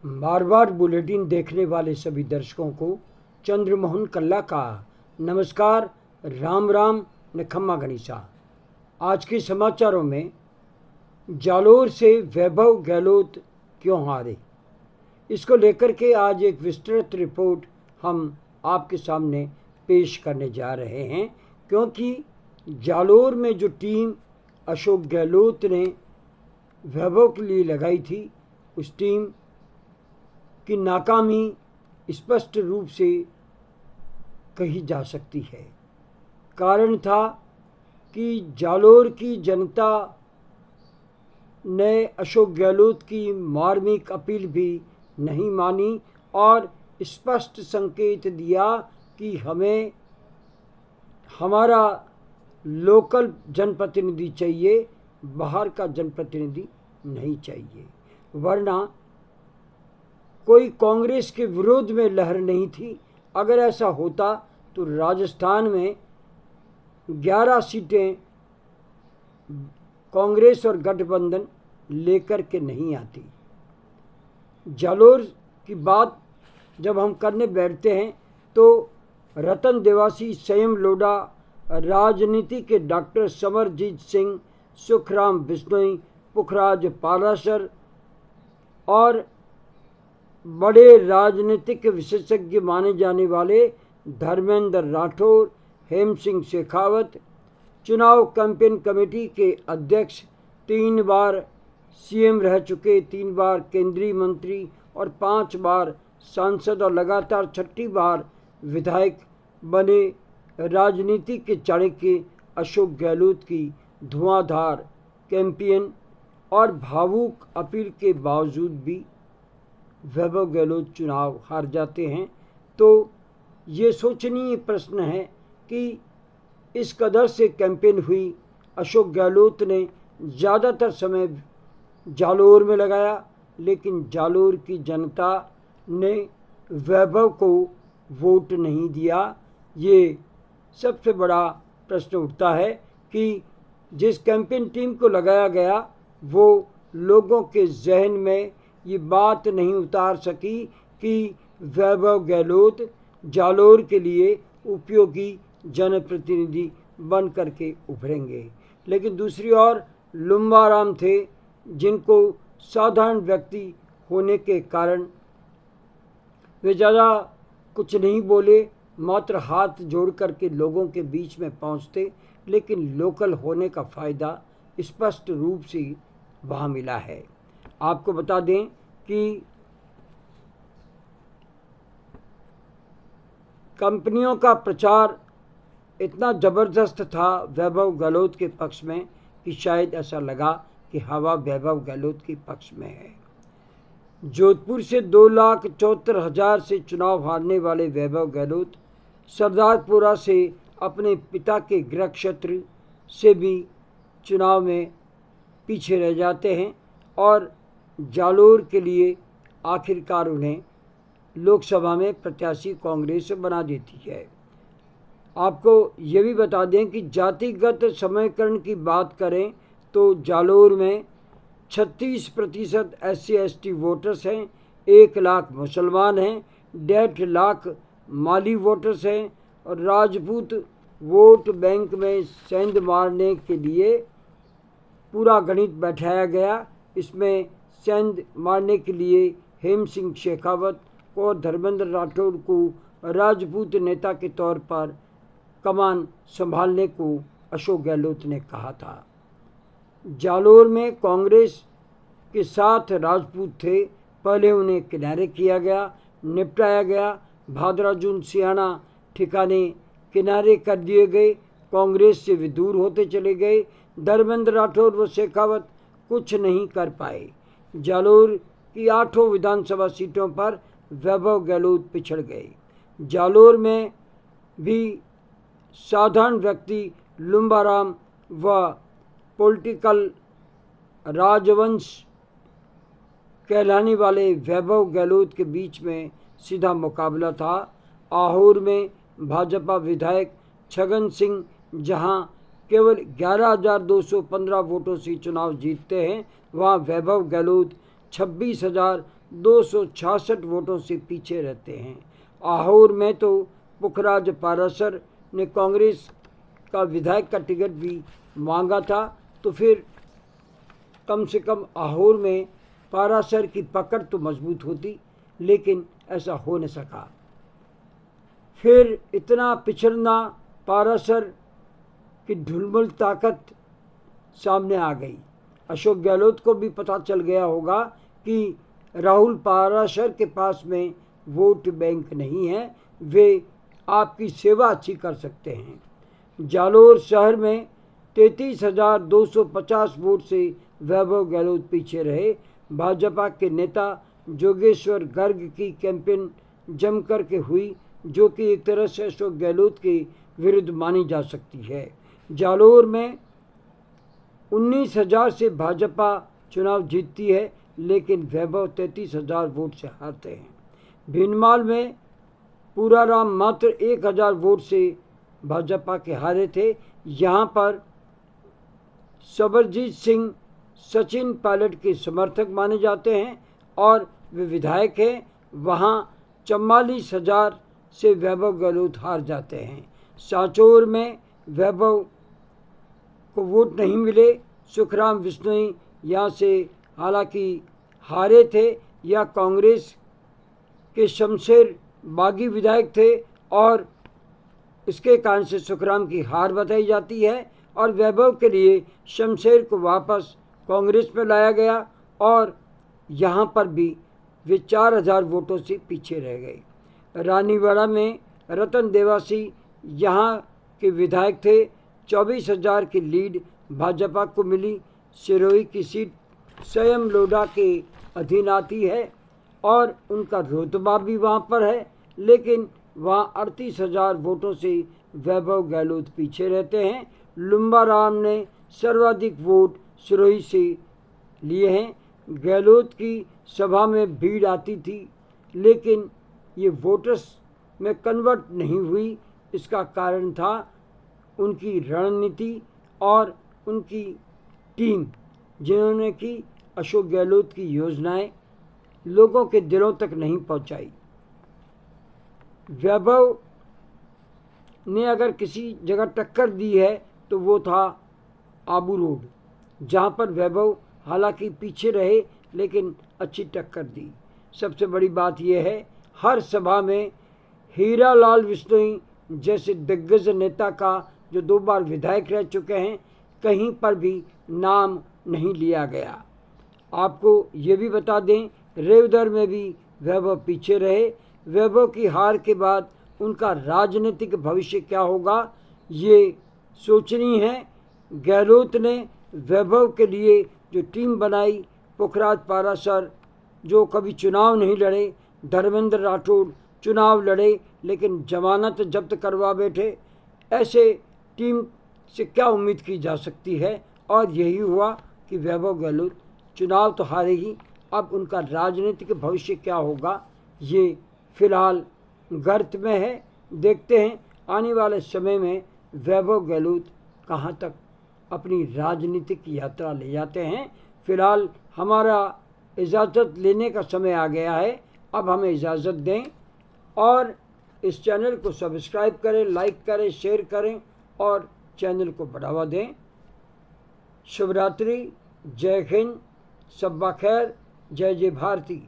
बार बार bulletin देखने वाले सभी दर्शकों को चंद्रमोहन कल्ला का नमस्कार, राम राम, निखम्मा गणिसा। आज के समाचारों में जालोर से वैभव गहलोत क्यों हारे, इसको लेकर के आज एक विस्तृत रिपोर्ट हम आपके सामने पेश करने जा रहे हैं। क्योंकि जालोर में जो टीम अशोक गहलोत ने वैभव के लिए लगाई थी, उस टीम की नाकामी स्पष्ट रूप से कही जा सकती है। कारण था कि जालोर की जनता ने अशोक गहलोत की मार्मिक अपील भी नहीं मानी और स्पष्ट संकेत दिया कि हमें हमारा लोकल जनप्रतिनिधि चाहिए, बाहर का जनप्रतिनिधि नहीं चाहिए। वरना कोई कांग्रेस के विरोध में लहर नहीं थी। अगर ऐसा होता तो राजस्थान में 11 सीटें कांग्रेस और गठबंधन लेकर के नहीं आती। जालोर की बात जब हम करने बैठते हैं तो रतन देवासी, संयम लोढ़ा, राजनीति के डॉक्टर समरजीत सिंह, सुखराम बिश्नोई, पुखराज पाराशर और बड़े राजनीतिक विशेषज्ञ माने जाने वाले धर्मेंद्र राठौर, हेम सिंह शेखावत, चुनाव कैंपेन कमेटी के अध्यक्ष, 3 बार सीएम रह चुके, 3 बार केंद्रीय मंत्री और 5 बार सांसद और लगातार 6ठी बार विधायक बने राजनीति के चाणक्य अशोक गहलोत की धुआंधार कैंपेन और भावुक अपील के बावजूद भी वैभव गहलोत चुनाव हार जाते हैं। तो ये सोचनीय प्रश्न है कि इस कदर से कैंपेन हुई, अशोक गहलोत ने ज़्यादातर समय जालोर में लगाया, लेकिन जालोर की जनता ने वैभव को वोट नहीं दिया। ये सबसे बड़ा प्रश्न उठता है कि जिस कैंपेन टीम को लगाया गया वो लोगों के जहन में ये बात नहीं उतार सकी कि वैभव गहलोत जालोर के लिए उपयोगी जनप्रतिनिधि बन करके उभरेंगे। लेकिन दूसरी ओर लुम्बाराम थे, जिनको साधारण व्यक्ति होने के कारण वे ज़्यादा कुछ नहीं बोले, मात्र हाथ जोड़ करके लोगों के बीच में पहुंचते, लेकिन लोकल होने का फ़ायदा स्पष्ट रूप से वहाँ मिला है। आपको बता दें कि कंपनियों का प्रचार इतना ज़बरदस्त था वैभव गहलोत के पक्ष में कि शायद ऐसा लगा कि हवा वैभव गहलोत के पक्ष में है। जोधपुर से 2,74,000 से चुनाव हारने वाले वैभव गहलोत सरदारपुरा से अपने पिता के गृह क्षेत्र से भी चुनाव में पीछे रह जाते हैं और जालोर के लिए आखिरकार उन्हें लोकसभा में प्रत्याशी कांग्रेस बना देती है। आपको ये भी बता दें कि जातिगत समीकरण की बात करें तो जालोर में 36% SC/ST वोटर्स हैं, 1 लाख मुसलमान हैं, 1.5 लाख माली वोटर्स हैं और राजपूत वोट बैंक में सेंध मारने के लिए पूरा गणित बैठाया गया। इसमें सेंध मारने के लिए हेम सिंह शेखावत और धर्मेंद्र राठौर को राजपूत नेता के तौर पर कमान संभालने को अशोक गहलोत ने कहा था। जालोर में कांग्रेस के साथ राजपूत थे, पहले उन्हें किनारे किया गया, निपटाया गया। भादरा जून सियाना ठिकाने किनारे कर दिए गए, कांग्रेस से वे दूर होते चले गए। धर्मेंद्र राठौर व शेखावत कुछ नहीं कर पाए। जालोर की 8 विधानसभा सीटों पर वैभव गहलोत पिछड़ गए। जालोर में भी साधारण व्यक्ति लुम्बाराम व पॉलिटिकल राजवंश कहलाने वाले वैभव गहलोत के बीच में सीधा मुकाबला था। आहोर में भाजपा विधायक छगन सिंह जहां केवल 11,215 वोटों से चुनाव जीतते हैं, वहां वैभव गहलोत 26,000 266 वोटों से पीछे रहते हैं। आहोर में तो पुखराज पाराशर ने कांग्रेस का विधायक का टिकट भी मांगा था, तो फिर कम से कम आहोर में पाराशर की पकड़ तो मजबूत होती, लेकिन ऐसा हो न सका। फिर इतना पिछड़ना पाराशर की ढुलमुल ताकत सामने आ गई। अशोक गहलोत को भी पता चल गया होगा कि राहुल पाराशर के पास में वोट बैंक नहीं है, वे आपकी सेवा अच्छी कर सकते हैं। जालोर शहर में 33,250 वोट से वैभव गहलोत पीछे रहे। भाजपा के नेता जोगेश्वर गर्ग की कैंपेन जमकर के हुई, जो कि एक तरह से अशोक गहलोत के विरुद्ध मानी जा सकती है। जालोर में 19,000 से भाजपा चुनाव जीतती है, लेकिन वैभव 33,000 वोट से हारते हैं। भीनमाल में पूराराम मात्र 1,000 वोट से भाजपा के हारे थे। यहाँ पर सबरजीत सिंह सचिन पायलट के समर्थक माने जाते हैं और वे विधायक हैं। वहाँ 44,000 से वैभव गहलोत हार जाते हैं। सांचौर में वैभव को वोट नहीं मिले। सुखराम बिश्नोई यहाँ से हालांकि हारे थे, या कांग्रेस के शमशेर बागी विधायक थे और इसके कारण से सुखराम की हार बताई जाती है। और वैभव के लिए शमशेर को वापस कांग्रेस में लाया गया और यहाँ पर भी वे 4,000 वोटों से पीछे रह गए। रानीवाड़ा में रतन देवासी यहाँ के विधायक थे। 24,000 की लीड भाजपा को मिली। सिरोही की सीट स्वयं लोढ़ा के अधीन आती है और उनका रुतबा भी वहाँ पर है, लेकिन वहाँ 38,000 वोटों से वैभव गहलोत पीछे रहते हैं। लुम्बाराम ने सर्वाधिक वोट सिरोही से लिए हैं। गहलोत की सभा में भीड़ आती थी, लेकिन ये वोटर्स में कन्वर्ट नहीं हुई। इसका कारण था उनकी रणनीति और उनकी टीम, जिन्होंने कि अशोक गहलोत की योजनाएं लोगों के दिलों तक नहीं पहुंचाई। वैभव ने अगर किसी जगह टक्कर दी है तो वो था आबू रोड, जहाँ पर वैभव हालांकि पीछे रहे लेकिन अच्छी टक्कर दी। सबसे बड़ी बात यह है, हर सभा में हीरालाल बिश्नोई जैसे दिग्गज नेता का, जो 2 बार विधायक रह चुके हैं, कहीं पर भी नाम नहीं लिया गया। आपको ये भी बता दें, रेवदर में भी वैभव पीछे रहे। वैभव की हार के बाद उनका राजनीतिक भविष्य क्या होगा, ये सोचनी है। गहलोत ने वैभव के लिए जो टीम बनाई, पुखराज पाराशर जो कभी चुनाव नहीं लड़े, धर्मेंद्र राठौड़ चुनाव लड़े लेकिन जमानत जब्त करवा बैठे, ऐसे टीम से क्या उम्मीद की जा सकती है। और यही हुआ कि वैभव गहलोत चुनाव तो हारे ही, अब उनका राजनीतिक भविष्य क्या होगा ये फिलहाल गर्त में है। देखते हैं आने वाले समय में वैभव गहलोत कहाँ तक अपनी राजनीतिक यात्रा ले जाते हैं। फिलहाल हमारा इजाज़त लेने का समय आ गया है, अब हमें इजाज़त दें और इस चैनल को सब्सक्राइब करें, लाइक करें, शेयर करें और चैनल को बढ़ावा दें। शुभ रात्रि, जय हिंद, शब्बा खैर, जय जय भारती।